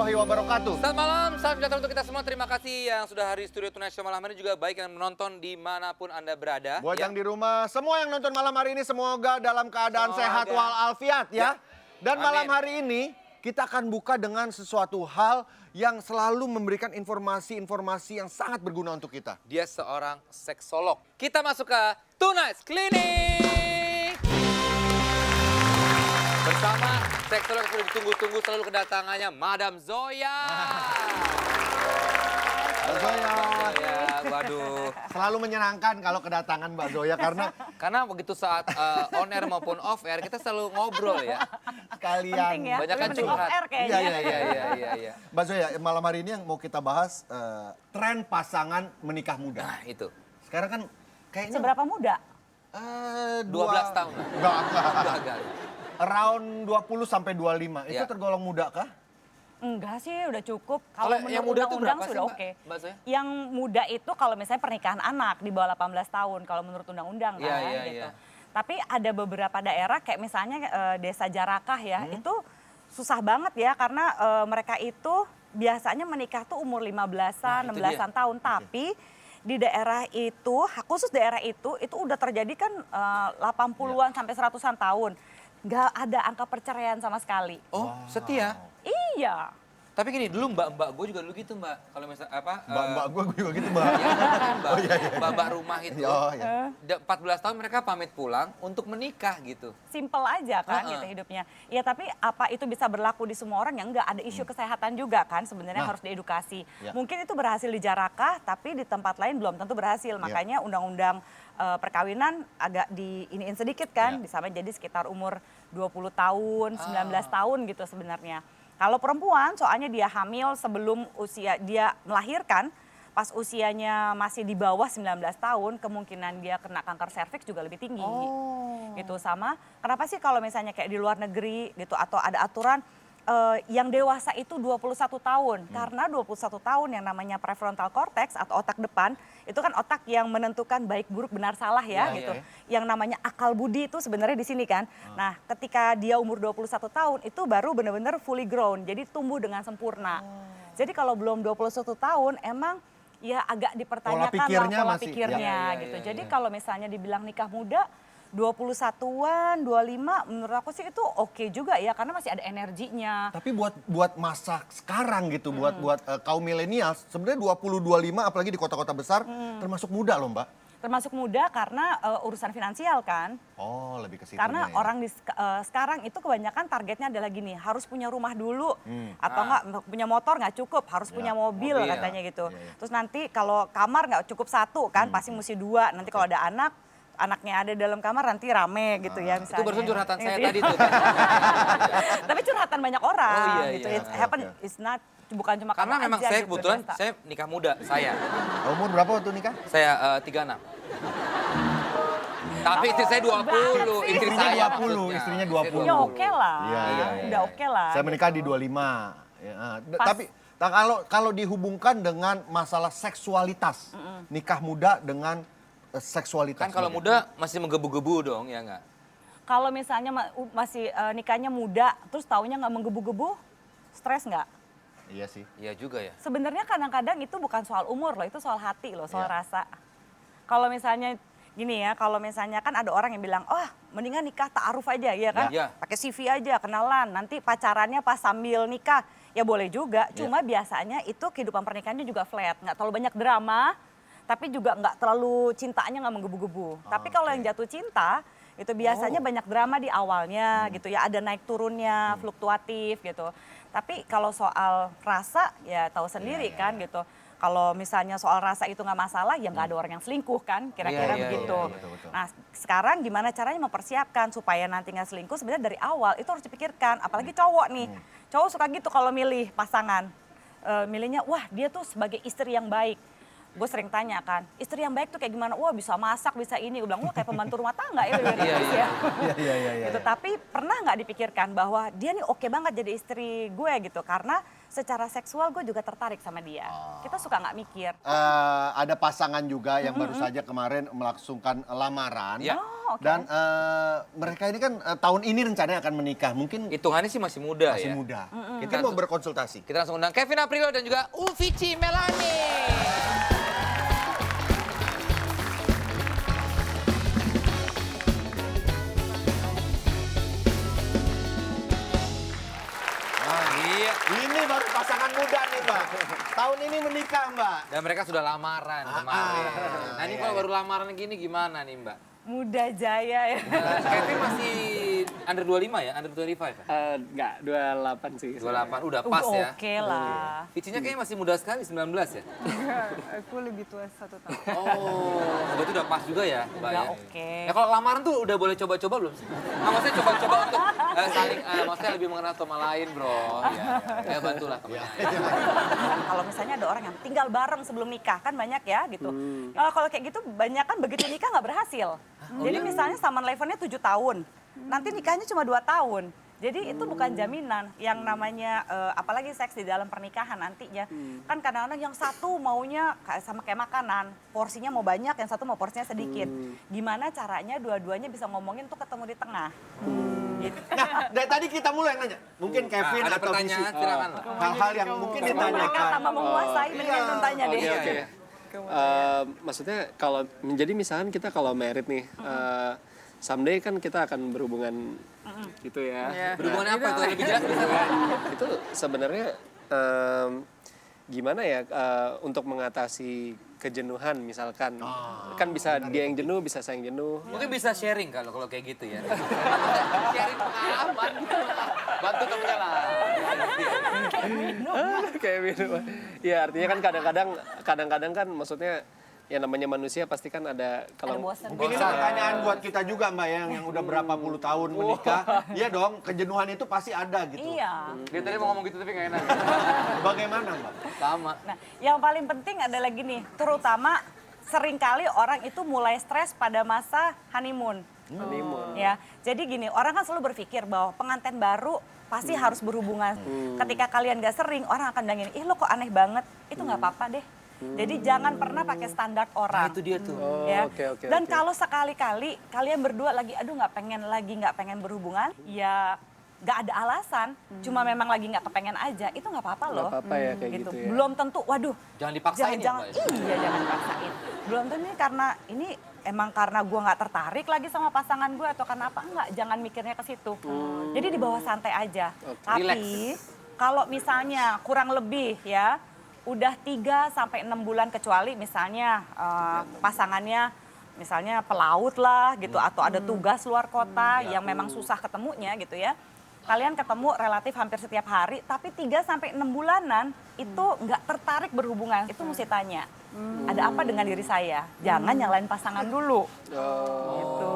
warahmatullahi wabarakatuh. Selamat malam, salam sejahtera untuk kita semua. Terima kasih yang sudah hari Studio Tonight Show malam ini, juga baik yang menonton dimanapun Anda berada. Buat yang di rumah, semua yang nonton malam hari ini semoga dalam keadaan sehat walafiat ya. Dan malam hari ini kita akan buka dengan sesuatu hal yang selalu memberikan informasi-informasi yang sangat berguna untuk kita. Dia seorang seksolog. Kita masuk ke Tonight Clinic. Bersama seksolog yang sudah ditunggu-tunggu selalu kedatangannya, Madam Zoya. Mbak Zoya. Waduh. Selalu menyenangkan kalau kedatangan Mbak Zoya Karena begitu saat on air maupun off air kita selalu ngobrol ya. kalian Penting ya. Banyak kan Lebih penting curhat. off air kayaknya. Iya. Mbak Zoya, malam hari ini yang mau kita bahas tren pasangan menikah muda. Nah, itu. Sekarang kan kayaknya Seberapa muda? 12 tahun lah. Enggak. Around 20 sampai 25. Itu Ya. tergolong muda kah? Enggak sih, udah cukup. Kalau Kalau yang menurut muda tuh undang-undang berapa sih, sudah Mbak? oke. Mbak Zoya? Yang muda itu kalau misalnya pernikahan anak di bawah 18 tahun, kalau menurut undang-undang Iya, kan iya, gitu. iya. Tapi ada beberapa daerah kayak misalnya Desa Jarakah ya, itu susah banget ya karena mereka itu biasanya menikah tuh umur 15-an, Nah, itu 16-an tahun. Tapi di daerah itu, khusus daerah itu udah terjadi kan 80-an sampai 100-an tahun. Nggak ada angka perceraian sama sekali. Oh, setia. Iya. Tapi gini, dulu mbak-mbak gue juga dulu gitu, Mbak. Kalau misalnya Mbak gue juga gitu, Mbak. Ya, mbak rumah itu. Oh, iya. 14 tahun mereka pamit pulang untuk menikah gitu. Simple aja kan gitu hidupnya. Ya tapi apa itu bisa berlaku di semua orang? Ya enggak, ada isu kesehatan juga kan sebenarnya harus diedukasi. Ya. Mungkin itu berhasil di Jarakah tapi di tempat lain belum tentu berhasil. Makanya undang-undang perkawinan agak diiniin sedikit kan. Bisa jadi sekitar umur 20 tahun, 19 tahun gitu sebenarnya. Kalau perempuan soalnya dia hamil sebelum usia dia melahirkan, pas usianya masih di bawah 19 tahun, kemungkinan dia kena kanker serviks juga lebih tinggi. Gitu sama, kenapa sih kalau misalnya kayak di luar negeri gitu atau ada aturan yang dewasa itu 21 tahun. Karena 21 tahun yang namanya prefrontal cortex atau otak depan, itu kan otak yang menentukan baik buruk benar salah ya gitu. Yang namanya akal budi itu sebenarnya di sini kan. Nah, ketika dia umur 21 tahun itu baru benar-benar fully grown. Jadi tumbuh dengan sempurna. Jadi kalau belum 21 tahun emang ya agak dipertanyakan pola pikirnya gitu. Jadi kalau misalnya dibilang nikah muda 21-an, 25 menurut aku sih itu oke juga ya karena masih ada energinya. Tapi buat masa sekarang gitu, buat kaum milenial sebenarnya 20 25 apalagi di kota-kota besar termasuk muda loh, Mbak. Termasuk muda karena urusan finansial kan. Oh, lebih ke situ. Karena orang sekarang itu kebanyakan targetnya adalah gini, harus punya rumah dulu atau enggak punya motor nggak cukup, harus punya mobil katanya gitu. Terus nanti kalau kamar nggak cukup satu kan, pasti mesti dua. Nanti kalau ada anaknya ada dalam kamar nanti rame gitu ya misalnya. Itu barusan curhatan saya tadi tuh. Tapi curhatan banyak orang Oh, iya, gitu. iya. It's happen, it's not bukan cuma Karena kamu memang aja saya gitu, kebetulan berpesta. saya nikah muda, saya. Umur berapa waktu nikah? Saya 36. Tapi istri saya 20, istri Istrinya saya 20, maksudnya. istrinya 20. Ya oke lah, Iya. udah oke lah. Saya menikah di 25. Ya, tapi kalau dihubungkan dengan masalah seksualitas, nikah muda dengan seksualitas. Kan kalau muda masih menggebu-gebu dong, ya nggak? Kalau misalnya masih nikahnya muda, terus taunya nggak menggebu-gebu, stres nggak? Iya sih. Iya juga ya. Sebenarnya kadang-kadang itu bukan soal umur loh, itu soal hati loh, soal rasa. Kalau misalnya gini ya, kalau misalnya kan ada orang yang bilang, oh mendingan nikah ta'aruf aja ya kan, Ya. pakai CV aja, kenalan, nanti pacarannya pas sambil nikah, ya boleh juga. Cuma biasanya itu kehidupan pernikahannya juga flat, nggak terlalu banyak drama, tapi juga nggak terlalu cintanya nggak menggebu-gebu. Tapi kalau yang jatuh cinta itu biasanya banyak drama di awalnya gitu ya, ada naik turunnya, fluktuatif gitu. Tapi kalau soal rasa ya tahu sendiri kan gitu. Kalau misalnya soal rasa itu nggak masalah, ya nggak ada orang yang selingkuh kan, kira-kira Iya, begitu. iya, betul. Nah sekarang gimana caranya mempersiapkan supaya nanti nggak selingkuh, sebenarnya dari awal itu harus dipikirkan. Apalagi cowok nih, cowok suka gitu kalau milih pasangan. Milihnya, wah dia tuh sebagai istri yang baik. Gue sering tanya kan, istri yang baik tuh kayak gimana? Wah bisa masak, bisa ini. Gue bilang, wah kayak pembantu rumah tangga ya. Iya. Iya. Gitu. Tapi pernah nggak dipikirkan bahwa dia nih oke banget jadi istri gue gitu. Karena secara seksual gue juga tertarik sama dia. Kita suka nggak mikir. Ada pasangan juga yang baru saja kemarin melangsungkan lamaran. Ya. Oh, oke. Dan mereka ini kan tahun ini rencananya akan menikah. Mungkin Hitungannya sih masih muda masih ya. muda. Mungkin Kita mau langsung- berkonsultasi. Kita langsung undang Kevin Aprilio dan juga Uvici Melani. Iya. Ini baru pasangan muda nih, Mbak. Tahun ini menikah, Mbak. Dan mereka sudah lamaran kemarin. Nah ini iya, kalau iya. baru lamaran gini gimana nih Mbak? Muda jaya ya. Kevin masih under 25 ya? Under 25 ya? Enggak, 28 sih. 28, udah pas ya. Oke lah. Vicinya kayaknya masih muda sekali, 19 ya? Aku lebih tua 1 tahun. Oh, berarti udah pas juga ya Mbak Udah ya? oke. Ya kalau lamaran tuh udah boleh coba-coba belum sih? Nah, maksudnya coba-coba untuk saling, maksudnya lebih mengenal sama lain bro. Iya, ya bantulah temennya. Kalau misalnya ada orang yang tinggal bareng sebelum nikah kan banyak ya gitu. Kalau kayak gitu banyak kan begitu nikah nggak berhasil. Jadi misalnya Saman Levennya 7 tahun, nanti nikahnya cuma 2 tahun. Jadi itu bukan jaminan yang namanya apalagi seks di dalam pernikahan nantinya. Kan kadang-kadang yang satu maunya sama kayak makanan, porsinya mau banyak, yang satu mau porsinya sedikit. Gimana caranya dua-duanya bisa ngomongin tuh ketemu di tengah. Gitu. Nah, dari tadi kita mulai nanya. Mungkin Kevin Ada atau Visi. pertanyaan, silakan Mbak. Hal-hal yang mungkin Mereka ditanyakan. tambah menguasai, mendingan Iya. tanya deh. Oke. Maksudnya kalau menjadi misalkan kita kalau married nih, someday kan kita akan berhubungan gitu ya. Berhubungan apa itu? Lebih jelas bisa Mbak? Itu sebenarnya gimana ya untuk mengatasi kejenuhan misalkan. Kan bisa dia yang jenuh, bisa saya yang jenuh. Mungkin bisa sharing kalau kayak gitu ya. Sharing pengalaman gitu. Bantu temennya lah. Kayak minum. Ya artinya kan kadang-kadang kan maksudnya ya namanya manusia pasti kan ada Ada kalau bosan. Mungkin ini pertanyaan buat kita juga Mbak yang udah berapa puluh tahun menikah. Iya dong, kejenuhan itu pasti ada gitu. Iya. Dia tadi mau ngomong gitu tapi gak enak. Bagaimana Mbak? Sama. Nah, yang paling penting adalah gini, terutama seringkali orang itu mulai stres pada masa honeymoon. honeymoon. Ya, jadi gini, orang kan selalu berpikir bahwa pengantin baru pasti harus berhubungan. Ketika kalian gak sering, orang akan bilang gini, ih lo kok aneh banget, itu nggak apa-apa deh. Jadi jangan pernah pakai standar Nah orang. itu dia tuh. Ya. Oke. Dan kalau sekali-kali kalian berdua lagi, aduh nggak pengen berhubungan, ya nggak ada alasan, cuma memang lagi nggak kepengen aja, itu nggak apa-apa loh. Nggak apa-apa ya kayak gitu ya. Belum tentu, waduh. Jangan dipaksain ya, jangan, Mbak, ya? Iya jangan dipaksain. Belum tentu ini emang karena gue nggak tertarik lagi sama pasangan gue atau karena apa, enggak, jangan mikirnya ke situ. Jadi dibawa santai aja. Tapi kalau misalnya kurang lebih ya, udah 3 sampai 6 bulan kecuali misalnya pasangannya misalnya pelaut lah gitu atau ada tugas luar kota yang memang susah ketemunya gitu ya. Kalian ketemu relatif hampir setiap hari tapi 3 sampai 6 bulanan itu nggak tertarik berhubungan. Itu mesti tanya. Ada apa dengan diri saya? Jangan nyalain pasangan dulu. Gitu.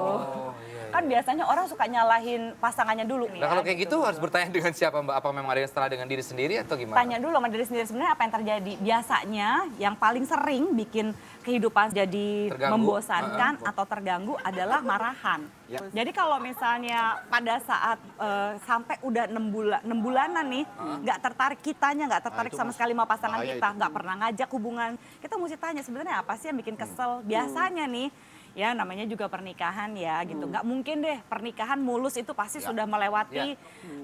Kan biasanya orang suka nyalahin pasangannya dulu. Nah kalau kayak gitu harus bertanya dengan siapa Mbak? Apa memang ada yang setelah dengan diri sendiri atau gimana? Tanya dulu sama diri sendiri sebenarnya apa yang terjadi. Biasanya yang paling sering bikin kehidupan jadi Terganggu. membosankan atau terganggu adalah marahan. Ya. Jadi kalau misalnya pada saat sampai udah 6 bulanan nih nggak tertarik, kitanya nggak tertarik itu sama sekali sama pasangan bahaya kita, itu. nggak pernah ngajak hubungan, kita mesti tanya sebenarnya apa sih yang bikin kesel. Biasanya nih ya namanya juga pernikahan ya gitu. Nggak mungkin deh pernikahan mulus, itu pasti sudah melewati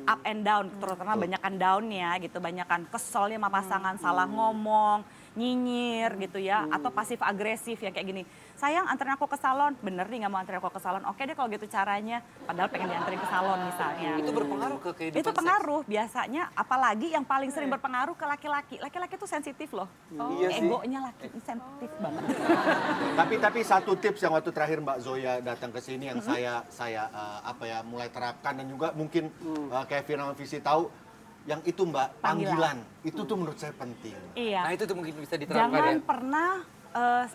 up and down, terutama banyakan downnya gitu, banyakan keselnya sama pasangan, salah ngomong, nyinyir gitu ya, atau pasif agresif yang kayak gini. Sayang anterin aku ke salon, bener nih nggak mau anterin aku ke salon, oke deh kalau gitu caranya, padahal pengen dianterin ke salon misalnya. Itu berpengaruh ke kehidupan Itu seks? pengaruh biasanya, apalagi yang paling sering berpengaruh ke laki-laki. Laki-laki tuh sensitif loh. Iya sih. Egonya laki sensitif banget. Tapi satu tips yang waktu terakhir Mbak Zoya datang ke sini yang saya mulai terapkan dan juga mungkin Kevin sama Visi tahu yang itu Mbak panggilan. Itu tuh menurut saya penting. Iya. Nah itu tuh mungkin bisa diterapkan Jangan ya. pernah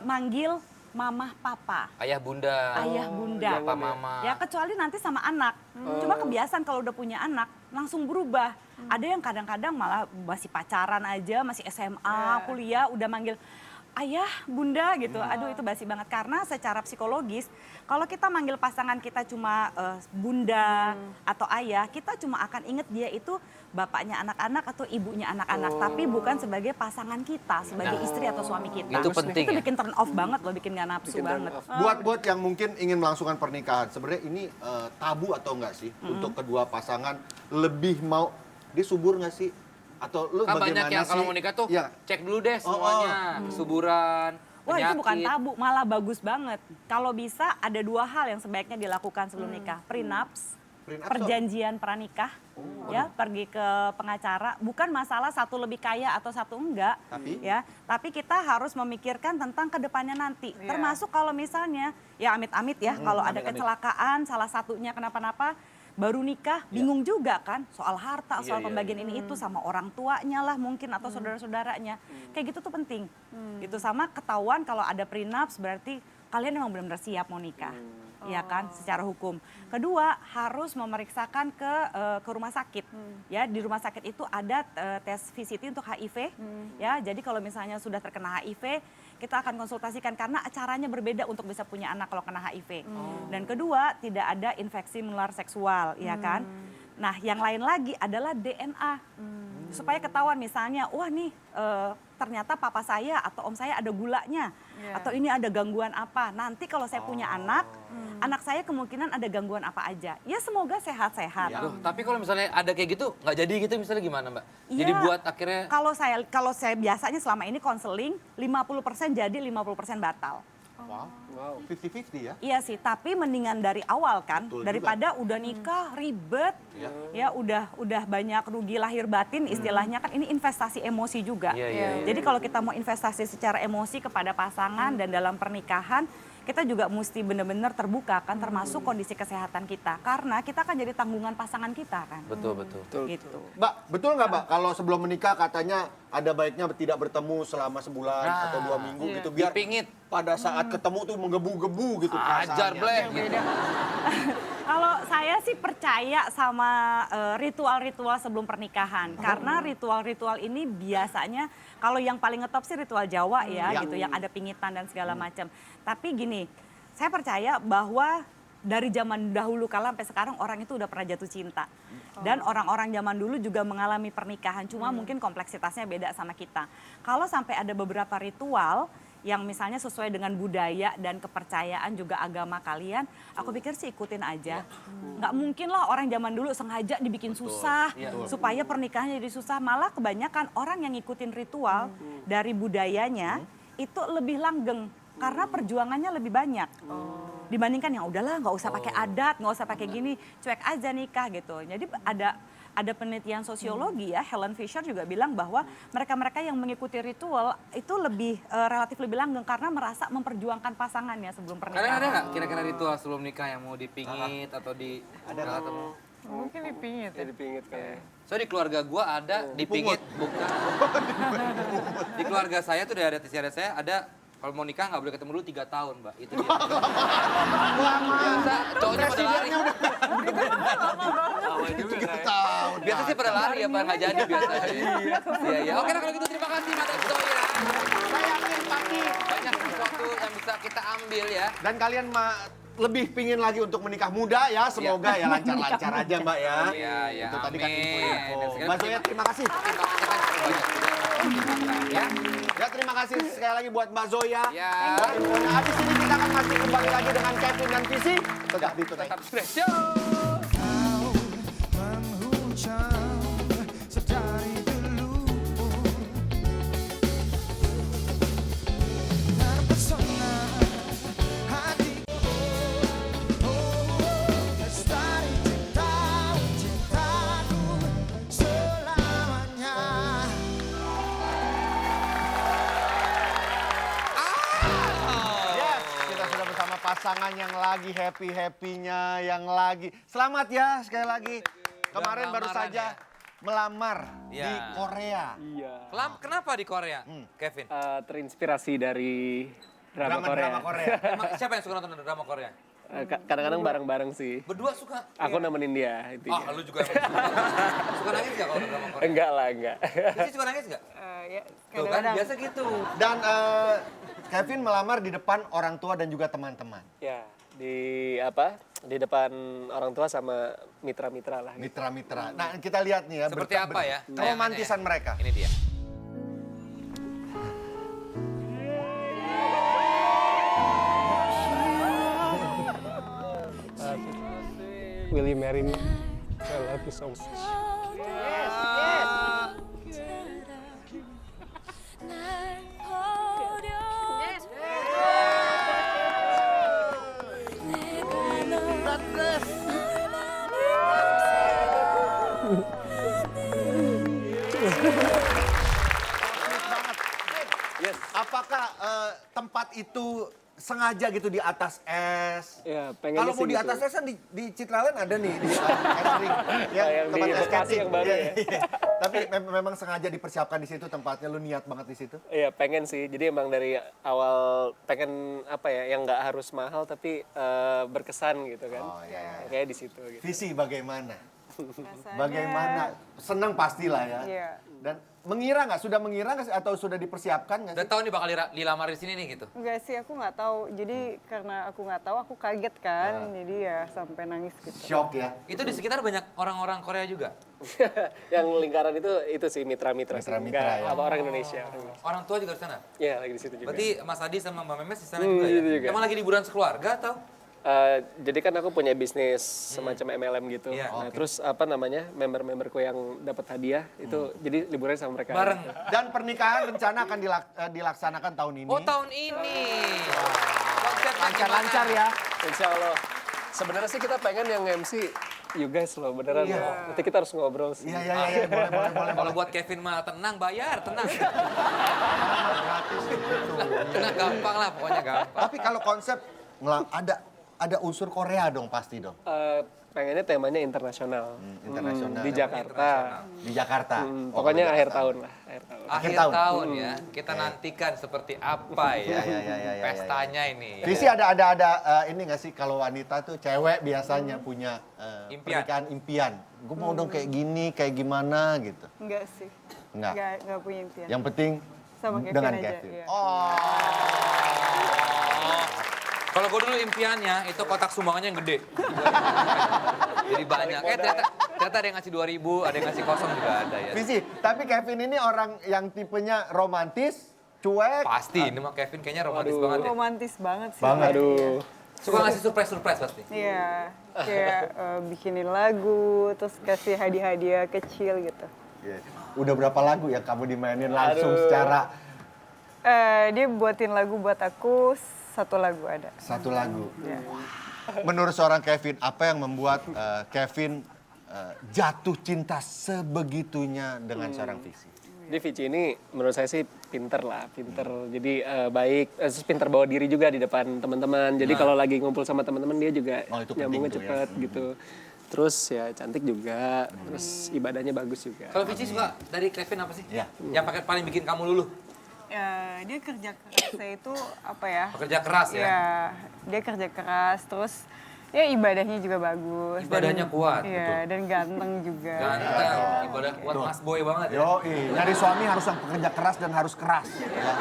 manggil mamah papa. Ayah bunda. Ayah bunda. Papa mama. Ya kecuali nanti sama anak. Cuma kebiasaan kalau udah punya anak langsung berubah. Ada yang kadang-kadang malah masih pacaran aja, masih SMA, kuliah udah manggil ayah, bunda gitu. Aduh itu basi banget karena secara psikologis kalau kita manggil pasangan kita cuma bunda atau ayah, kita cuma akan inget dia itu bapaknya anak-anak atau ibunya anak-anak, tapi bukan sebagai pasangan kita, sebagai istri atau suami kita. Itu penting Itu ya? bikin turn off banget loh, bikin gak nafsu Bikin turn banget. off. Buat yang mungkin ingin melangsungkan pernikahan, sebenarnya ini tabu atau enggak sih untuk kedua pasangan lebih mau dia subur nggak sih? Atau lu Kan banyak bagaimana yang sih? kalau mau nikah tuh Ya. cek dulu deh semuanya. Kesuburan, Wah itu bukan penyakit. tabu, malah bagus banget. Kalau bisa ada 2 hal yang sebaiknya dilakukan sebelum nikah. Prenups, Prenups, perjanjian pranikah, ya pergi ke pengacara. Bukan masalah satu lebih kaya atau satu enggak, tapi kita harus memikirkan tentang kedepannya nanti. Termasuk kalau misalnya, ya amit-amit ya, kalau ada kecelakaan, salah satunya kenapa-napa, baru nikah, bingung juga kan soal harta, soal pembagian ini itu sama orang tuanya lah mungkin atau saudara-saudaranya. Kayak gitu tuh penting. Gitu sama ketahuan kalau ada prenups berarti kalian emang benar-benar siap mau nikah. Ya kan secara hukum. Kedua, harus memeriksakan ke rumah sakit. Ya, di rumah sakit itu ada tes VCT untuk HIV ya. Jadi kalau misalnya sudah terkena HIV, kita akan konsultasikan karena caranya berbeda untuk bisa punya anak kalau kena HIV. Dan kedua, tidak ada infeksi menular seksual, ya kan? Nah, yang lain lagi adalah DNA. Supaya ketahuan misalnya, wah nih ternyata papa saya atau om saya ada gulanya. Atau ini ada gangguan apa. Nanti kalau saya punya anak, anak saya kemungkinan ada gangguan apa aja. Ya semoga sehat-sehat. Aduh, tapi kalau misalnya ada kayak gitu, nggak jadi gitu misalnya gimana Mbak? Jadi Iya. buat akhirnya... Kalau saya biasanya selama ini konseling 50% jadi 50% batal. Wow, 50-50 ya? Iya sih, tapi mendingan dari awal kan, Betul daripada udah nikah ribet, ya udah banyak rugi lahir batin istilahnya kan ini investasi emosi juga. Iya. Jadi kalau kita mau investasi secara emosi kepada pasangan dan dalam pernikahan, kita juga mesti benar-benar terbuka kan, termasuk kondisi kesehatan kita, karena kita akan jadi tanggungan pasangan kita kan. Betul. Gitu. Mbak, betul nggak Mbak kalau sebelum menikah katanya ada baiknya tidak bertemu selama sebulan atau 2 minggu gitu biar dipingit. pada saat ketemu tuh menggebu-gebu gitu Ajar perasaannya. bleh gitu. Kalau saya sih percaya sama ritual-ritual sebelum pernikahan. Karena ritual-ritual ini biasanya kalau yang paling ngetop sih ritual Jawa ya gitu, yang ada pingitan dan segala macam. Tapi gini, saya percaya bahwa dari zaman dahulu kala sampai sekarang orang itu udah pernah jatuh cinta. Dan orang-orang zaman dulu juga mengalami pernikahan, cuma mungkin kompleksitasnya beda sama kita. Kalau sampai ada beberapa ritual yang misalnya sesuai dengan budaya dan kepercayaan juga agama kalian, aku pikir sih ikutin aja. Nggak mungkin lah orang zaman dulu sengaja dibikin susah supaya pernikahannya jadi susah. Malah kebanyakan orang yang ngikutin ritual dari budayanya itu lebih langgeng karena perjuangannya lebih banyak. Dibandingkan yang udahlah nggak usah pakai adat, nggak usah pakai gini, cuek aja nikah gitu. Jadi ada penelitian sosiologi ya, Helen Fisher juga bilang bahwa mereka-mereka yang mengikuti ritual itu lebih relatif lebih langgeng karena merasa memperjuangkan pasangannya sebelum Kalian pernikahan. ada nggak kira-kira ritual sebelum nikah yang mau dipingit atau di... Ada ketemu? Mungkin dipingit ya. Dipingit kayak. So di keluarga gua ada dipingit, bukan. Di keluarga saya tuh dari adat istiadat saya ada kalau mau nikah nggak boleh ketemu dulu 3 tahun, Mbak. Itu dia. Biasa cowoknya pada lari. Lama juga ya. Tahun. Biasa sih pada lari apa nggak jadi biasanya. Iya. Oke lah kalau gitu terima kasih Madam Zoya. Saya yakin pasti. Banyak sesuatu yang bisa kita ambil ya. Dan kalian lebih pingin lagi untuk menikah muda ya, semoga ya lancar-lancar aja Mbak ya. Iya, Itu tadi kan amin. info-info. Dan sekali Mbak Zoya terima kasih. Terima kasih kan banyak juga. Ya. Ya terima kasih sekali lagi buat Mbak Zoya. Ya. Infonya. Habis ini kita akan masih kembali lagi dengan Kevin dan Visi. Tetap di Tonight. Tetap stress. Yo. Menghujam sedari dulu terpesona hatiku, lestari cintaku selamanya. Yes, kita sudah bersama pasangan yang lagi happy-happynya, yang lagi selamat ya sekali lagi. Kemarin baru lamaran saja ya. melamar Ya. di Korea. Iya. Kenapa di Korea, Kevin? Terinspirasi dari drama Korea. Drama Korea. Emang siapa yang suka nonton drama Korea? Kadang-kadang bareng-bareng sih. Berdua suka? Aku nemenin dia intinya. Lu juga suka nangis nggak kalau drama Korea? Enggak lah, enggak. Vici suka nangis nggak? Ya, Tuh kan biasa gitu. Dan Kevin melamar di depan orang tua dan juga teman-teman. Ya, di depan orang tua sama mitra-mitra lah. Gitu. Mitra-mitra. Nah, kita lihat nih ya. Seperti apa ya? Keromantisan mereka. Ini dia. Will you marry me? I love you so much. Yes. Apakah tempat itu sengaja gitu di atas es? Ya, pengennya Kalau mau sih di gitu. atas es kan di Citraland ada nih di es ring. Yang di tempat es Bekasi skating. yang baru Iya, ya. iya. Tapi memang sengaja dipersiapkan di situ tempatnya, lu niat banget di situ? Iya, pengen sih. Jadi emang dari awal pengen apa ya, yang nggak harus mahal tapi berkesan gitu kan. Oh, iya, iya. Kayak di situ gitu. Visi bagaimana? Rasanya- Bagaimana? Senang pastilah ya. Iya. Dan mengira nggak? Sudah mengira nggak sih? Atau sudah dipersiapkan nggak Udah sih? tahu nih bakal dilamar di sini nih gitu. Enggak sih, aku nggak tahu. Jadi karena aku nggak tahu, aku kaget kan. Jadi ya sampai nangis gitu. Shock ya. Itu di sekitar banyak orang-orang Korea juga. Yang lingkaran itu sih mitra-mitra sih. Mitra-mitra Nggak, ya. apa orang Indonesia. Orang Indonesia. Orang tua juga di sana. Iya, lagi di situ juga. Berarti Mas Adi sama Mbak Memes di sana juga ya? itu juga. Emang lagi liburan sekeluarga atau? Jadi kan aku punya bisnis semacam MLM gitu. Iya. Nah, terus apa namanya, member-memberku yang dapat hadiah itu jadi liburan sama mereka. Bareng. Dan pernikahan rencana akan dilaksanakan tahun ini. Oh tahun ini. Konsepnya Lancar-lancar gimana? ya. Insya Allah. Sebenarnya sih kita pengen yang MC you guys loh, beneran. Iya. loh. Nanti kita harus ngobrol sih. Iya, iya, iya. Boleh. Kalau buat Kevin mah tenang, bayar, tenang. Gratis gitu. Tenang, gampang lah, pokoknya gampang. Tapi kalau konsep ada unsur Korea dong pasti dong. Pengennya temanya internasional. Internasional. Di Jakarta. Di Jakarta. Oh, Pokoknya di akhir Jakarta. tahun lah. Akhir tahun. Akhir tahun. tahun ya, kita nantikan seperti apa ya Iya. pestanya ini. Visi ada ini nggak sih kalau wanita tuh cewek biasanya punya Impian. pernikahan impian. Gue mau dong kayak gini, kayak gimana gitu. Enggak sih. Enggak. Enggak punya impian. Yang penting Sama Kevin dengan aja, Kevin. iya. Kalau gue dulu impiannya itu kotak sumbangannya yang gede. Jadi banyak. Ternyata ada yang ngasih 2.000, ada yang ngasih kosong juga ada ya. Visi, tapi Kevin ini orang yang tipenya romantis, cuek. Pasti, ini mah Kevin kayaknya romantis banget ya. Romantis banget sih. Banget. Aduh. Suka ngasih surprise pasti. Iya, kayak bikinin lagu, terus kasih hadiah-hadiah kecil gitu. Iya. Udah berapa lagu yang kamu dimainin langsung secara Dia buatin lagu buat aku, satu lagu ada. satu lagu? Iya. Menurut seorang Kevin, apa yang membuat Kevin jatuh cinta sebegitunya dengan seorang Visi? Jadi Vici ini menurut saya sih pinter lah, pinter. Jadi baik, terus pinter bawa diri juga di depan teman-teman. Jadi kalau lagi ngumpul sama teman-teman dia juga Oh, itu penting nyambungnya tuh ya. cepet gitu. Terus ya cantik juga, terus ibadahnya bagus juga. Kalau Vici suka dari Kevin apa sih? Iya. Yang paling bikin kamu luluh? Dia kerja kerasnya itu apa ya? Pekerja keras ya? Iya, dia kerja keras, terus ya ibadahnya juga bagus. Ibadahnya kuat, Iya, dan ganteng juga. Ganteng, ibadah kuat mas boy banget ya. Yoi, nyari suami harus yang pekerja keras dan harus keras. Ya.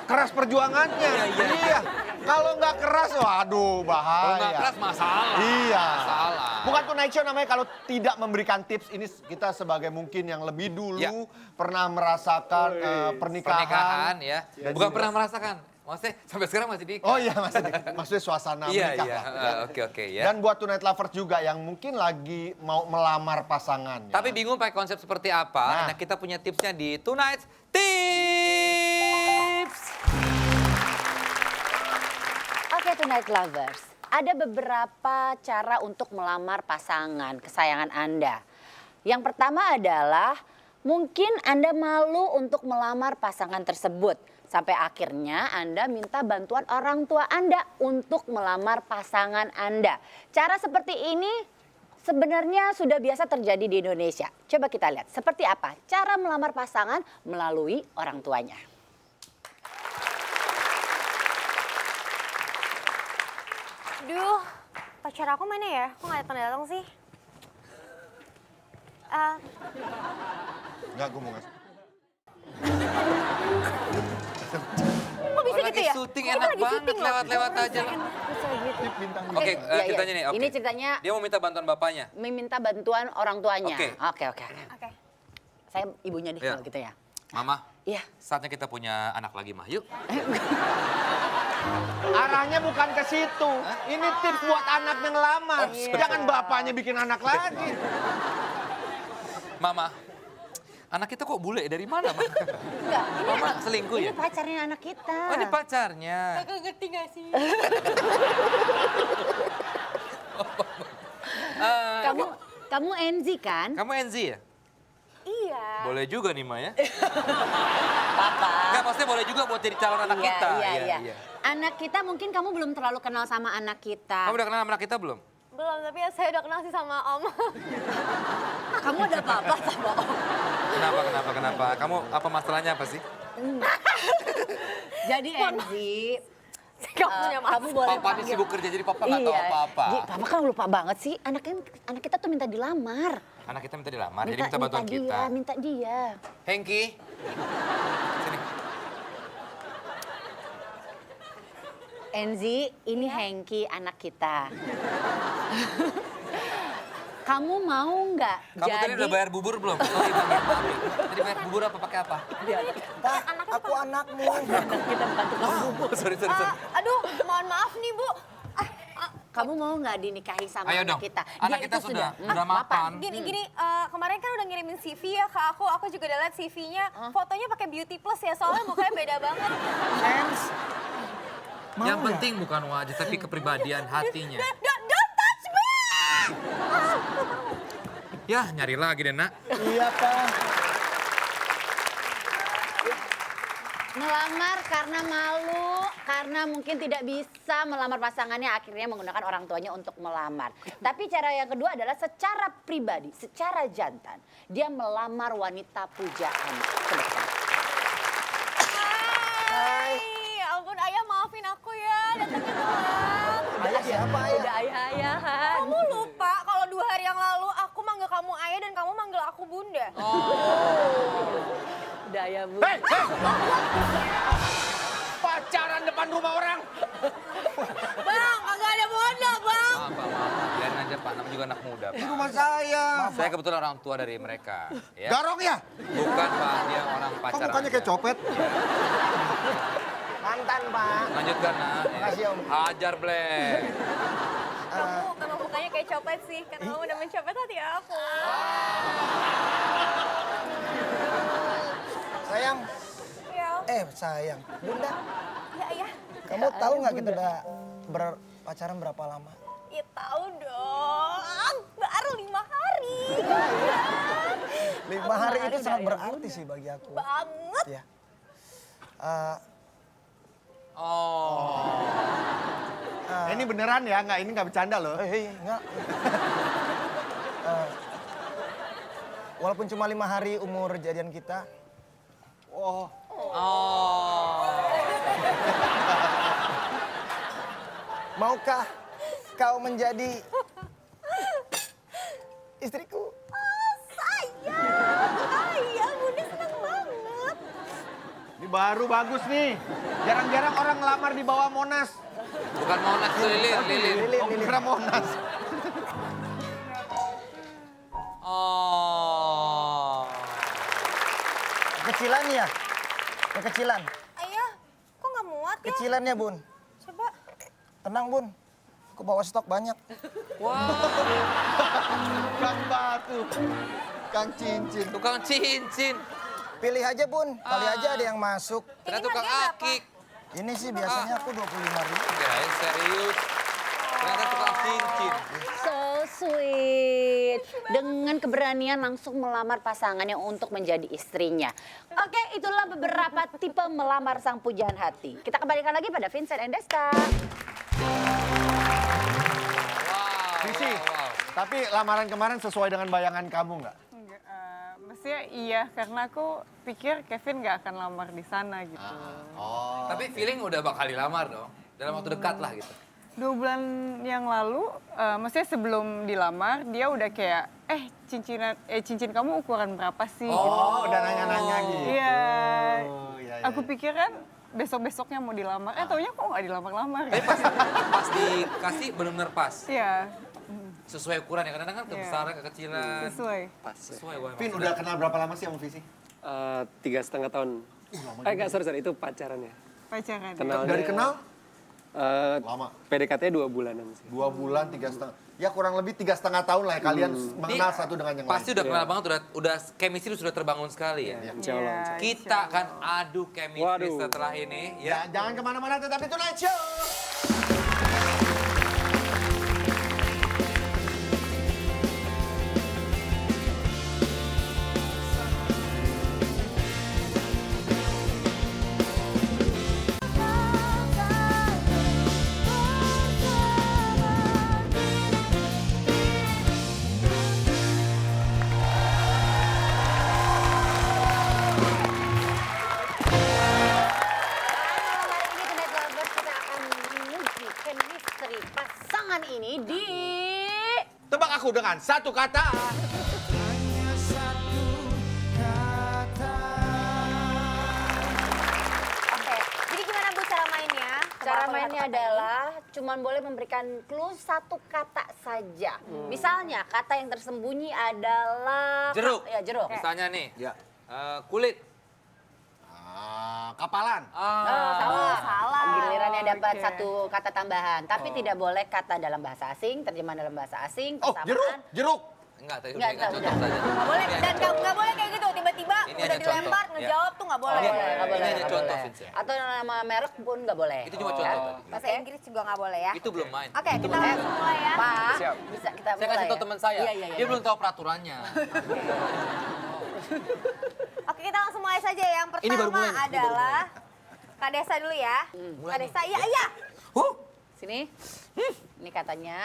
Keras perjuangannya. Iya. Kalau nggak keras, waduh bahaya. Kalau nggak keras masalah. Iya. Masalah. Bukan Tonight Show namanya kalau tidak memberikan tips. Ini kita sebagai mungkin yang lebih dulu Ya. pernah merasakan Pernikahan ya. Dan Bukan juga- pernah merasakan. Maksudnya sampai sekarang masih di. Oh iya, maksudnya suasana Iya, menikah iya. lah. ya. Oke ya. Dan buat Tonight Lovers juga yang mungkin lagi mau melamar pasangannya. Tapi bingung pakai konsep seperti apa? Nah. Nah, kita punya tipsnya di Tonight Tips. Oke, Tonight Lovers. Ada beberapa cara untuk melamar pasangan kesayangan Anda. Yang pertama adalah mungkin Anda malu untuk melamar pasangan tersebut. Sampai akhirnya Anda minta bantuan orang tua Anda untuk melamar pasangan Anda. Cara seperti ini sebenarnya sudah biasa terjadi di Indonesia. Coba kita lihat seperti apa cara melamar pasangan melalui orang tuanya. Duh, pacar aku mana ya? Kok nggak datang-datang sih? Enggak, gue mau ngasih. Kok bisa gitu ya? syuting Kita enak lagi banget, syuting loh. lewat-lewat aja lah. Bisa gitu. Oke, Iya, iya. ceritanya nih. Oke. Ini ceritanya Dia mau minta bantuan bapaknya. meminta bantuan orang tuanya. Oke. Oke, oke. Oke. Saya ibunya deh Iya. kalau gitu ya. Mama, Iya. saatnya kita punya anak lagi, Mah. Yuk. Arahnya bukan ke situ. Ini tips buat anak yang lama. Jangan bapaknya bikin anak lagi. Mama, anak kita kok bule? Dari mana, Mah? Enggak, ini Mama anak- selingkuh ya? Ini pacarnya anak kita. Oh, ini pacarnya. Kakak ngerti gak sih? Kamu Enzi kan? Kamu Enzi ya? Iya. Boleh juga nih, Ma ya? Papa. Enggak, maksudnya boleh juga buat jadi calon anak kita. Iya. Anak kita mungkin kamu belum terlalu kenal sama anak kita. Kamu udah kenal sama anak kita belum? Belum, tapi ya saya udah kenal sih sama Om. Kamu ada apa-apa sama Om? Kenapa? Kamu apa masalahnya apa sih? Jadi Enzi, Gak punya masalah. kamu boleh Papa ini sibuk kerja, jadi papa nggak tahu Iya. apa-apa. Papa kan lupa banget sih. Anak kita tuh minta dilamar. Anak kita minta dilamar, jadi minta bantuan kita. Minta dia. Hengki, sini. Enzi, ini Hengki anak kita. Kamu mau nggak Kamu tadi udah bayar bubur belum? Sorry, Bang. Tadi bayar bubur apa pakai apa? Pak, aku anakmu. Sorry. Aduh, mohon maaf nih Bu. Kamu mau nggak dinikahi sama Ayo anak dong. kita? Anak Dia kita itu sudah mapan. Gini, kemarin kan udah ngirimin CV ya ke aku juga udah liat CV-nya. Fotonya pakai Beauty Plus ya, soalnya mukanya beda banget. Yang penting bukan wajah, tapi kepribadian hatinya. Don't touch me! Ya, nyari lagi deh, Nak. Iya, Pak. Melamar karena malu, karena mungkin tidak bisa melamar pasangannya, akhirnya menggunakan orang tuanya untuk melamar. Tapi cara yang kedua adalah secara pribadi, secara jantan. Dia melamar wanita pujaan. Sebentar. Hai, ya ampun Ayah maafin aku ya, datangnya telat. Ayah siapa, Ayah? Udah ayah-ayahan. Kamu lupa kalau 2 hari yang lalu aku manggil kamu Ayah dan kamu manggil aku Bunda. Udah ayah bu. Hei! Pacaran depan rumah orang. Bang, kagak ada Bunda, Bang. Maaf. Biarin aja, Pak. Namanya juga anak muda, Di Pak. rumah saya. Saya kebetulan orang tua dari mereka. Ya. Garong ya? Bukan, Pak. Dia orang Kok pacaran. mukanya kayak aja. copet? Mantan, Pak. Lanjutkan, Nak. Makasih, Om. Hajar, Blek. Kamu emang mukanya kayak copet sih, karena kamu udah mencopet hati aku. Sayang. Ya, Sayang. Bunda, ya Ayah. kamu tahu nggak kita udah berpacaran berapa lama? Ya tahu dong, baru 5 hari. 5 hari itu sangat berarti sih bagi aku. Banget. Ya. Eh, Ini beneran ya? Nggak, ini nggak bercanda loh. enggak. Walaupun cuma 5 hari umur jadian kita, maukah kau menjadi istriku? Ayah, Bunda senang banget. Ini baru bagus nih. Jarang-jarang orang ngelamar di bawah Monas. Bukan Monas, itu Lilin. Oh, kira Monas. Oh. Kecilan ya? Kekecilan. Ayah, kok nggak muat ya? Kecilannya, Bun. Coba. Tenang, Bun. Aku bawa stok banyak. Kang Batu. Kang Cincin. Tukang cincin. Pilih aja, Bun. Kali aja ada yang masuk. Ternyata tukang harganya berapa? akik. Ini sih biasanya aku 25.000. Kirain serius. Ternyata tukang cincin. So sweet. Dengan keberanian langsung melamar pasangannya untuk menjadi istrinya. Oke, itulah beberapa tipe melamar sang pujaan hati. Kita kembalikan lagi pada Vincent and Desta. Sisi, tapi lamaran kemarin sesuai dengan bayangan kamu nggak? Enggak, maksudnya iya, karena aku pikir Kevin nggak akan lamar di sana gitu. Tapi feeling udah bakal dilamar dong. Dalam waktu dekat lah gitu. 2 bulan yang lalu, maksudnya sebelum dilamar, dia udah kayak, cincin kamu ukuran berapa sih? Gitu. Oh, udah nanya-nanya gitu. Iya. iya, Aku pikir kan besok-besoknya mau dilamar, taunya kok nggak dilamar-lamar. Tapi pas dikasih benar-benar pas. Iya, Sesuai ukuran ya, kadang-kadang kan kebesaran, kekecilan. sesuai. Pas ya. Sesuai, wah, Vin, udah kenal berapa lama sih sama Visi? 3,5 tahun. Enggak, sorry, itu pacarannya. Pacaran. Kenalnya, Dari kenal? lama. PDKT 2 bulanan sih. 2 bulan, 3,5. Ya kurang lebih 3,5 tahun lah ya kalian mengenal satu dengan yang lain. Pasti udah kenal banget, udah chemistry sudah terbangun sekali ya. Insya Allah. Kita akan adu chemistry Waduh. setelah ini Ya, ya. jangan kemana-mana, tetapi Tonight Show. Malam hari ini Tonight Lovers kita akan menguji chemistry pasangan ini di... Tebak aku dengan satu kata. Oke, jadi gimana Bu cara mainnya? Cara Coba mainnya aku lihat adalah cuman boleh memberikan clue satu kata saja. Misalnya kata yang tersembunyi adalah... Jeruk. Ya, jeruk. Misalnya nih, Ya. kulit. Kapalan. salah. Gilirannya dapat Oke. satu kata tambahan. Tapi tidak boleh kata dalam bahasa asing, terjemahan dalam bahasa asing, Oh, persamaan. jeruk. Enggak, tadi Enggak, udah udah. contoh saja. Nggak boleh, dan nggak boleh kayak gitu, tiba-tiba Ini udah hanya dilempar, contoh, ngejawab tuh nggak boleh. Nggak boleh, nggak boleh, Ini hanya nggak contoh, boleh. Vince, ya. Atau nama merek pun nggak boleh. Itu cuma Ya. contoh tadi. Bahasa Inggris juga nggak boleh ya. Itu belum main. Oke, kita langsung mulai ya. Pak, Siap. bisa kita Saya mulai kasih tahu ya? teman saya, Iya, iya, iya. dia belum tahu peraturannya. Oke, kita langsung mulai saja. Yang Ini baru pertama mulai, ini baru adalah Kak Desa dulu ya. Mulai Kak nih. Desa, iya. Sini. Ini katanya.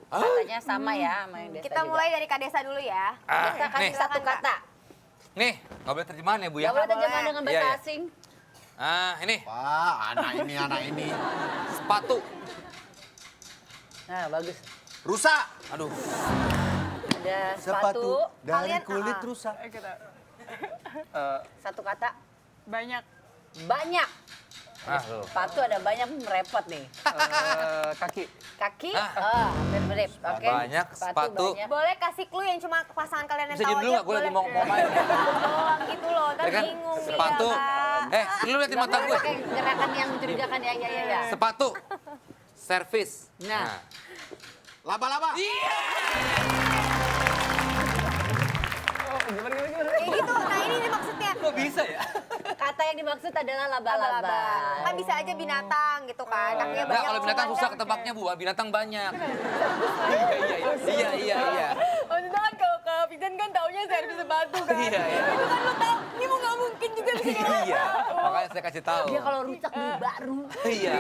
Katanya sama ya sama yang Desta Kita juga. mulai dari Kak Desa dulu ya. Desta kasih nih. satu kata. Nih, nggak boleh terjemahan ya Bu ya? Gak boleh terjemahan boleh. dengan Iya, bahasa iya. asing. Ini, Wah, anak ini. sepatu. Nah, bagus. Rusak. Aduh, Ada sepatu. dari Kalian, kulit rusak. Satu kata. Banyak. Banyak. tuh. Sepatu ada banyak merepot nih. Kaki. Kaki. Ah. Mirip-mirip. Oke. Banyak, sepatu. banyak. Boleh kasih clue yang cuma pasangan kalian yang Bisa tahu jadi dulu aja. nggak? Gue lagi boleh. mau main. Doang gitu loh, ntar Ya kan? bingung. Sepatu. Ya, kan? Lu lihat di mata gue. Pakai gerakan yang mencurigakan ya, ya, ya, ya. Sepatu. Servis. Nah. Laba-laba. Kayak gitu, nah ini maksudnya. Kok bisa ya? Kata yang dimaksud adalah laba-laba. Laba-laba. Kan bisa aja binatang gitu kan. Kakinya Enggak, banyak. kalau binatang cuman susah kan- ketebaknya Bu, binatang banyak. Iya. Maksudnya kan kalau ke Vincent kan taunya servis sepatu kan. Iya. Itu kan lo tau, ini mau nggak mungkin juga bisa. Iya, makanya saya kasih tahu. Dia kalau rusak beli baru. Iya.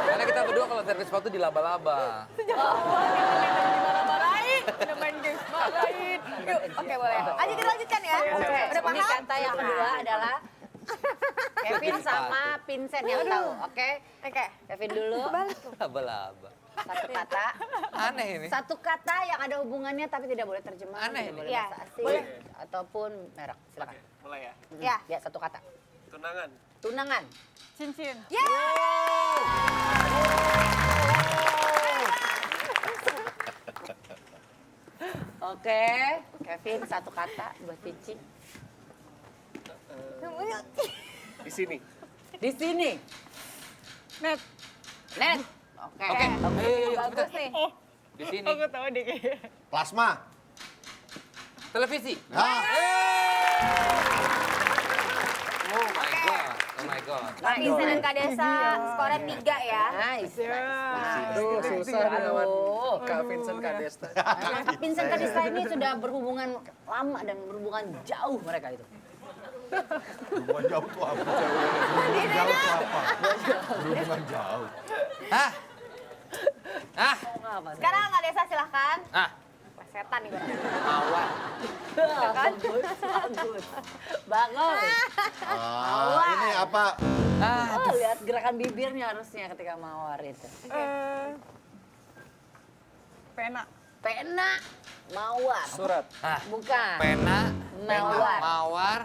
Karena kita berdua kalau servis sepatu di laba-laba. Marah-marahin, udah main game marahin. Yuk, oke boleh. Ayo kita lanjutkan ya. Oke, Udah ini paham? kata yang kedua adalah Kevin sama Vincent yang tahu, oke? Oke. Kevin dulu, Laba-laba. satu kata. Aneh ini. Satu kata yang ada hubungannya tapi tidak boleh terjemahan, Aneh tidak ini. boleh Iya, bahasa asing, boleh. ataupun merek. Silakan. Mulai ya. Ya. Ya, satu kata. Tunangan. Tunangan. Cincin. Oke, Kevin satu kata buat Vici. Di sini. Di sini. Net. Net. Oke. Oke. Ayo, Bagus nih. Di sini. Aku tahu deh kayaknya. Plasma. Televisi. Ah. Oh my god. Kak Vincent dan Kak Desa skornya 3 ya. Nice. Aduh, susah nih lawan Aduh. Kak Vincent Kak Desta. Nah, Vincent Kadista ini sudah berhubungan lama dan berhubungan jauh mereka itu. Berhubungan jauh tuh apa? Berhubungan jauh tuh apa? Berhubungan jauh. Ah. Sekarang Kak Desa silahkan. Ah. Setan nih gue. Mawar. Bagus, bagus. Bagus. Ini apa? Oh, lihat gerakan bibirnya harusnya ketika mawar itu. Pena. Pena, mawar. Surat. Ah, Bukan. pena, Mawar. mawar,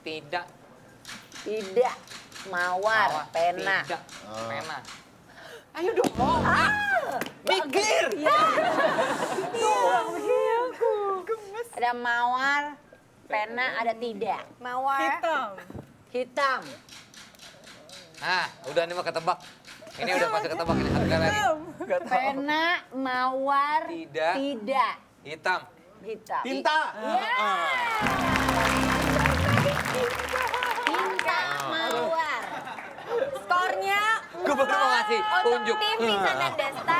tidak. Tidak. Mawar, pena. Tidak, pena. Ayo dong. Mikir. Ya. Ada mawar, pena, ada tidak. Mawar. Hitam. Hitam. Nah, udah ini mah ketebak. Ini udah pasti ketebak ini harga lagi. Pena, mawar, Tidak. tidak. Hitam. Hitam. Tinta. Tinta, mawar. Skornya Gue baru mau ngasih untuk tunjuk. tim Vincent dan Desta.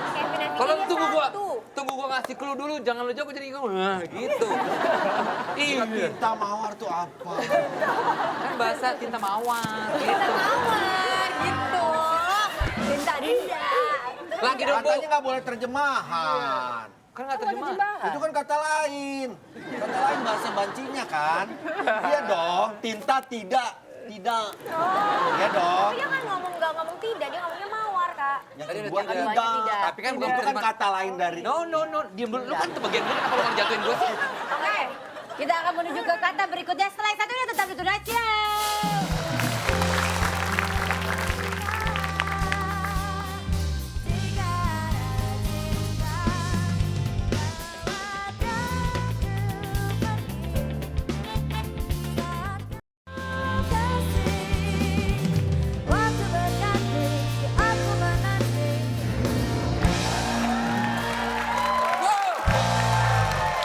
Kevin dan Kalau Vicky tunggu gua ngasih clue dulu, jangan lu jawab jadi ngomong. Nah, gitu. Iya. Tinta mawar tuh apa? Kan bahasa tinta mawar. Tinta mawar gitu. Tinta Dinda. Lagi dong, Bu. Katanya nggak boleh terjemahan. Kan nggak terjemah. Itu kan kata lain. Kata lain bahasa bancinya kan. Iya dong, tinta tidak. Tidak. Iya dong. Dia kan nggak ngomong tidak, dia ngomongnya mawar, Kak. Yang Tadi kedua udah tidak. tidak. Tapi kan belum Itu kan terjemah. kata lain dari. No, diam dulu. Lu kan tuh bagian gue, kenapa lu ngejatuhin gue sih? Oke, kita akan menuju ke kata berikutnya. Setelah satu ini tetap di Tonight Show.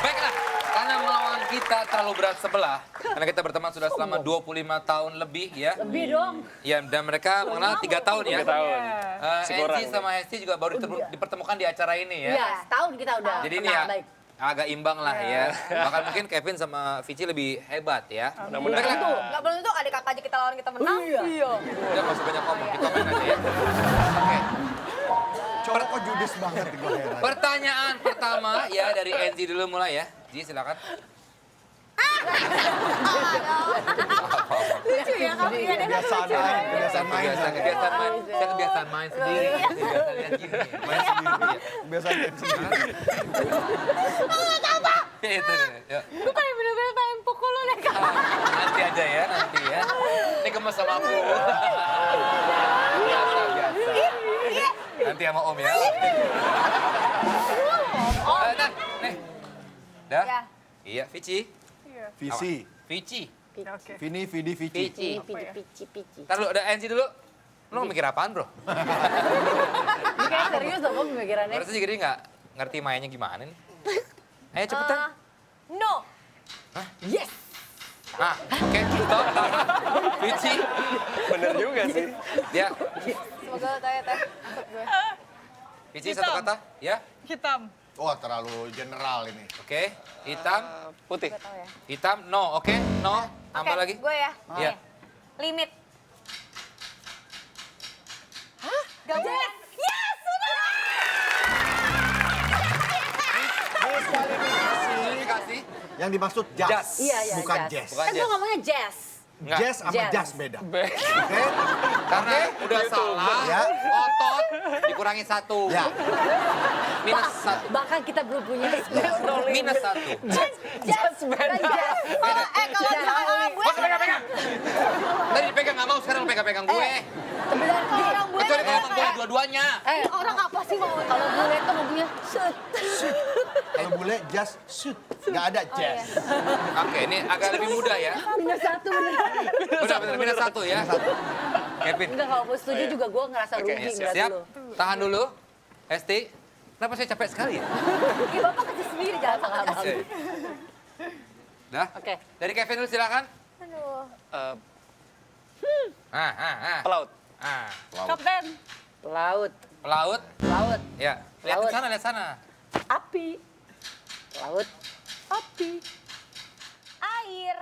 Baiklah, karena melawan kita terlalu berat sebelah, karena kita berteman sudah selama 25 tahun lebih ya. Lebih dong. Ya, dan mereka mengenal 3 tahun ya. 3 tahun. Enzi sama Hesti juga baru dipertemukan di acara ini ya. Iya, setahun kita udah Jadi ini kenal ya baik. agak imbang lah ya. Bahkan mungkin Kevin sama Vici lebih hebat ya. Mudah-mudahan. Nggak belum tentu adik kakak aja kita lawan kita menang. Iya. Udah nggak usah banyak ngomong, di komen aja ya. Oke. Cowok kok judes banget gue heran. Pertanyaan pertama ya dari Enzi dulu mulai ya. Ji silakan. Lucu ya kamu ya. Kebiasaan main, kebiasaan main. Kebiasaan main. Saya kebiasaan main sendiri. Kebiasaan lihat gini. Main sendiri. Kebiasaan main sendiri. Itu deh. Yuk. Gue kayak bener-bener pengen pukul lo deh, Kak. Nanti aja ya, nanti ya. Ini gemes sama aku. Biasa. Nanti sama Om ya. Nah, nih. Dah? Ya. Iya, Vici. Visi. Vici. Oke. Vini, Vidi, Vici. Vici. Pici. Ntar lu ada Enzi dulu. Lu mau mikir apaan, bro? Ini kayak serius dong kok pemikirannya. Berarti jadi nggak ngerti mainnya gimana nih? Ayo cepetan. No. Yes. Ah, oke. Stop. Vici. Bener juga sih. Ya. Semoga tanya teh. Maksud gue. Vici satu kata. Ya. Hitam. Wah, terlalu general ini. Oke. Hitam. Putih. Hitam. No. Oke. No. Tambah Oke, lagi. gue ya. Iya. Limit. Hah? Gak boleh. Yes, sudah. Dikasih. Yang dimaksud jazz. Jazz. Iya, Bukan jazz. jazz. Bukan Kan gue ngomongnya jazz. Enggak. Jazz sama Jazz. jazz beda. Oke? Karena udah salah. Ya. Otot dikurangi 1. Ya. Minus 1. Bahkan kita belum punya Minus 1. jazz beda. Jazz. Kalau misalkan gue. Bos pegang-pegang. Tadi dipegang nggak mau, sekarang lu pegang-pegang gue. Sebenarnya Kalau orang gue. Kecuali kalau emang boleh dua-duanya. Orang apa sih mau? kalau gue itu ngomongnya shoot. Kalau bule jazz shoot. Nggak ada jazz. Oke, ini agak lebih mudah ya. Minus 1 bener. Benar-benar minus 1 ya. Kevin. Enggak, kalau gue setuju juga gue ngerasa rugi ngeliat Siap. dulu. Tahan dulu. Esti. Kenapa saya capek sekali ya? Ih, Bapak kerja sendiri jangan salah abang. Oke. Dah. Oke. Dari Kevin dulu silakan. Aduh. Pelaut. Kapten. Laut. Pelaut. Laut. Ya. Lihat Laut. ke sana, lihat sana. Api. Laut. Api. Air.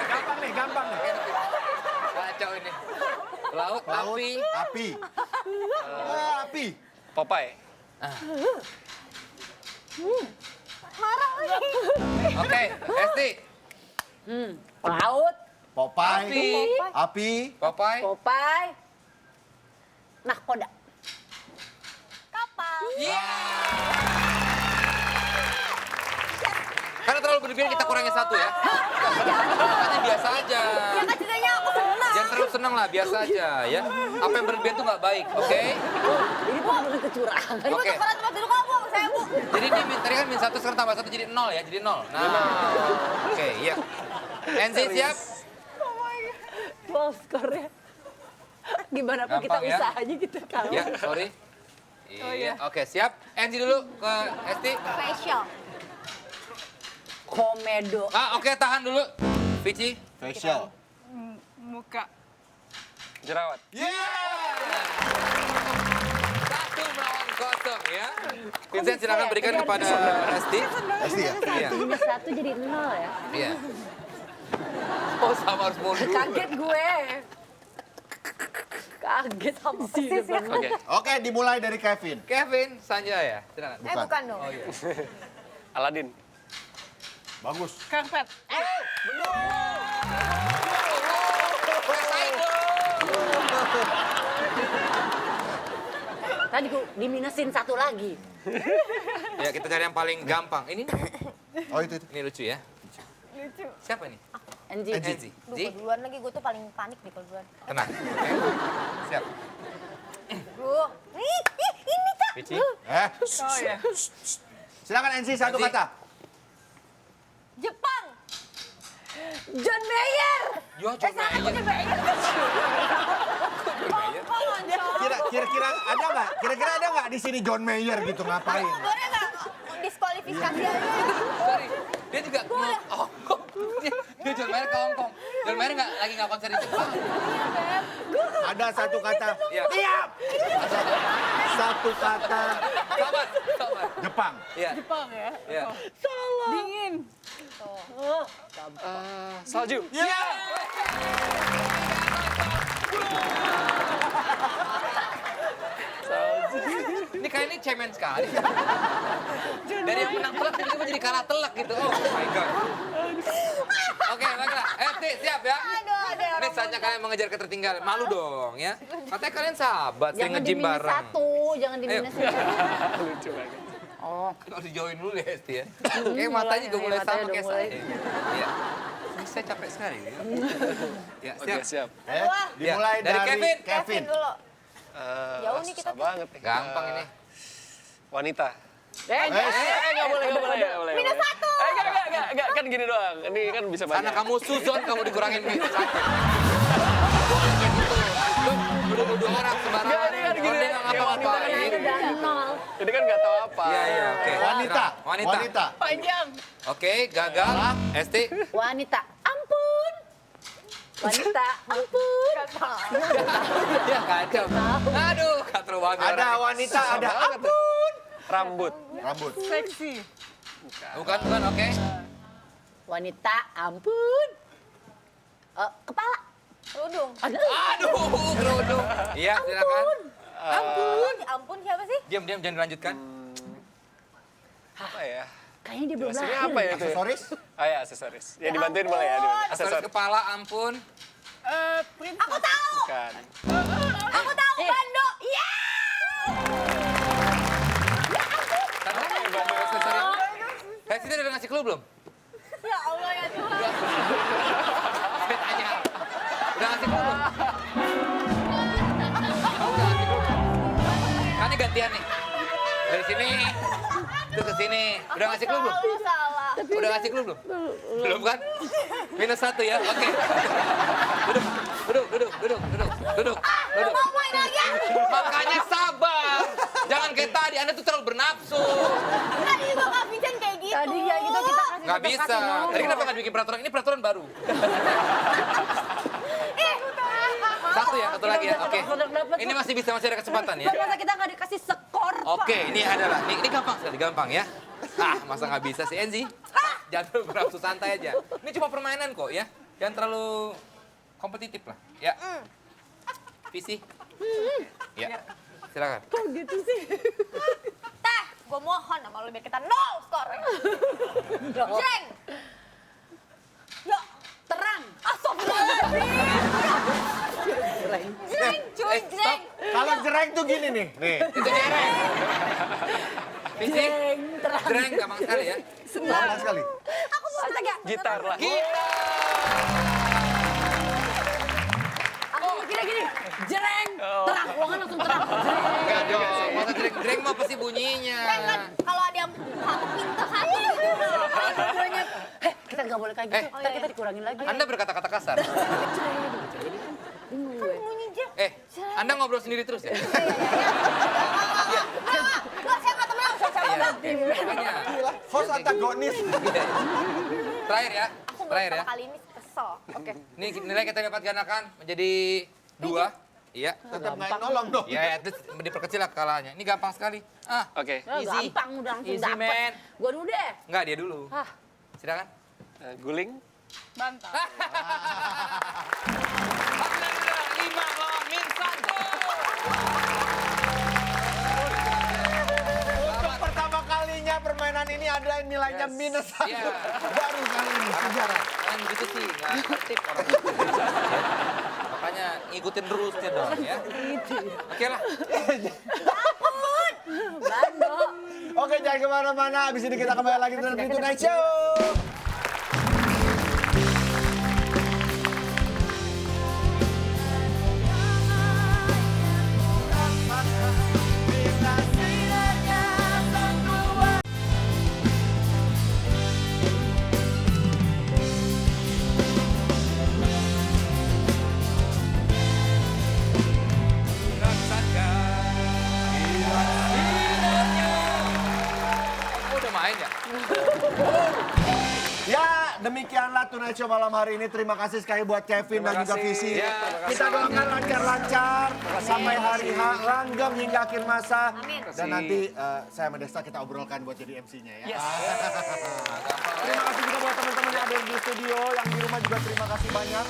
Gampang nih, gampang nih. Kacau ini. Pelaut, Laut, api. api. Api. Popeye. Marah lagi. Oke, Esti. Laut. Popeye. Api. Api. Popeye. Popeye. Nahkoda. Kapal. berlebihan kita kurangi 1 ya. Makanya biasa aja. Ya kan ceritanya aku senang. Jangan terlalu senang lah, biasa aja ya. Apa yang berlebihan tuh nggak baik, oke? Ini bukan kecurangan. Ibu Oke. tukeran tempat duduk kamu sama saya, Bu. Jadi ini tadi kan min 1 sekarang tambah 1 jadi 0 ya, jadi 0. Nah, oke, iya. NC siap? Wow, skornya. Gimana pun kita Gampang ya. usaha aja kita kalah. Ya, sorry. Iya, oke, siap. NC dulu ke Esti. Facial. Komedo. Oke, tahan dulu. Vici. Facial. Muka. Jerawat. Satu melawan 0 ya. Vincent silakan berikan kepada Esti. Pasti ya? Iya. Minus 1 jadi 0 ya. Iya. Oh, sama harus mundur. Kaget gue. Kaget sama sih. Oke. Oke, dimulai dari Kevin. Kevin Sanjaya, silakan. Bukan dong. Oh iya. Aladin. Bagus. Karpet. Tadi gue diminusin 1 lagi. Ya, kita cari yang paling gampang. Ini Oh, itu. ini lucu ya. Lucu. Siapa ini? Anji. Enzi. Duh, Ji, gue duluan lagi, gue tuh paling panik nih kalau duluan. tenang. Oke. Siap. Duh, ini Kak. Vici. Oh ya. Silakan NC satu NC. kata. Jepang. John Mayer. Yo, coba aja. Kira-kira ada nggak di sini John Mayer gitu ngapain? Boleh nggak diskualifikasi aja? Sorry. Dia juga ke Hongkong. Dia John Mayer ke Hongkong. John Mayer lagi nggak konser di Jepang. Ada satu kata. Iya. Tiap. Satu kata Sabar. Jepang. Iya. Jepang ya. Iya. Dingin. Salju. Iya. Ini kayak ini cemen sekali. Dari yang menang telak tiba-tiba jadi kalah telak gitu. Oh my god. Oke, baiklah. Esti siap ya? Aduh. Ini saatnya kalian mengejar ketertinggalan. Malu dong ya. Katanya kalian sahabat, sering Jangan di nge-gym minus bareng. 1, jangan di Ayo. minus 1. Lucu banget. Oh, Harus dijauhin dulu ya Esti ya. Kayak matanya juga mulai matanya sama udah kayak mulai. saya. Iya. Ini saya capek sekali ya. Ya, Oke, siap. siap. Dimulai Ya, dari Kevin. Kevin dulu. Jauh nih kita Susah banget nih. Gampang ini. Wanita. eh, Nggak boleh. Minus 1. Enggak, kan gini doang. Ini kan bisa Karena banyak. kamu suzon, kamu dikurangin minus 1. Nuduh orang sembarangan. Nggak, ini kan gini, Orang dia nggak kayak wanita kan ngapa-ngapain. itu udah 0. Ini kan nggak tahu apa. Iya, oke. Wanita. Wanita. Panjang. Oke, gagal. Esti. Wanita, ampun. Wanita, ampun. Ya, kacau. Aduh, katro banget. Ada orang. wanita, ada ampun. Rambut. Rambut. Seksi. Bukan, oke. Wanita, ampun. Kepala. Kerudung. Aduh, kerudung. Iya, silakan. Ampun siapa sih? Diam, jangan dilanjutkan. Apa ya? Kayaknya dia belum Jelasinnya lahir. apa ya itu? Aksesoris. Ah ya, aksesoris. Ya dibantuin boleh ya. Aksesoris Aksesoris. kepala, ampun. Princess. Aku tahu. Bukan. Aku tahu. Bando. Iya. Karena aksesoris. Sini udah ngasih clue belum? Ya Allah ya Tuhan. Saya tanya. Udah ngasih clue belum? Oh, udah ngasih clue. Kan ini gantian nih. Dari sini, terus ke sini. Udah ngasih clue belum? Selalu salah. Udah ngasih clue belum? Belum kan? Minus 1 ya, oke. Duduk. Ngomongin lagi. Makanya sabar. Jangan kayak tadi, Anda tuh terlalu bernafsu. Tadi juga Kak Vincent kayak gitu. Tadi ya gitu kita kasih Nggak bisa. Tadi kenapa nggak bikin peraturan? Ini peraturan baru. Satu lagi ya, oke. Ini masih bisa, masih ada kesempatan ya. Masa kita nggak dikasih skor, Pak? Oke, ini adalah, ini gampang sekali, gampang ya. Masa nggak bisa sih, Enzi? Jangan terlalu bernafsu, santai aja. Ini cuma permainan kok ya. Jangan terlalu kompetitif lah. Ya. Visi. Ya. Silakan. Kok gitu sih? Teh, gue mohon sama lu biar kita 0 skornya. Jeng. Ya, Terang. astagfirullahaladzim. Jeng, cuy, Stop. jeng. Kalau jereng tuh gini nih. Nih. Itu jereng. Visi. Terang. Jereng gampang sekali ya. Lama sekali. Aku mau kontak ya? Gitar lah. Aku mikirnya gini, jereng, terang, ruangan langsung terang. Enggak dong, masa dreng mah pasti bunyinya. Kan kalau ada yang satu pintu satu gitu. Kita nggak boleh kayak gitu, ntar kita dikurangin lagi. Anda berkata-kata kasar. Bingung gue. Bunyi jeng. Anda ngobrol sendiri terus ya? Enggak, saya nggak temen Makanya. Host antagonis. Terakhir ya. Aku baru Terakhir ya. pertama kali ini kesel. Oke. Ini nilai kita dapat gandakan menjadi 2. Iya. Tetap nggak nolong dong. Ya, itu diperkecil lah kalahnya. Ini gampang sekali. Oke. Easy. Gampang udah langsung Easy, man. dapet. Gue dulu deh. Enggak, dia dulu. Hah. Silakan. Guling. Bantal. Alhamdulillah, 5 lawan min 1. Untuk pertama kalinya permainan ini ada nilainya minus 1. Iya. Baru kali ini sejarah. Kalian begitu sih, nggak tertib orang. Makanya ngikutin rules-nya dong ya. Oke lah. Bando. Oke, jangan kemana-mana. Abis ini kita kembali lagi dengan The Tonight Show. Oh, udah main ya? Ya, demikianlah Tonight Show malam hari ini. Terima kasih sekali buat Kevin dan juga Visi. Ya, Kita doakan lancar-lancar sampai hari H langgeng hingga akhir masa. Dan nanti saya sama Desta kita obrolkan buat jadi MC-nya ya. Terima kasih juga buat teman-teman yang ada di studio, yang di rumah juga terima kasih banyak.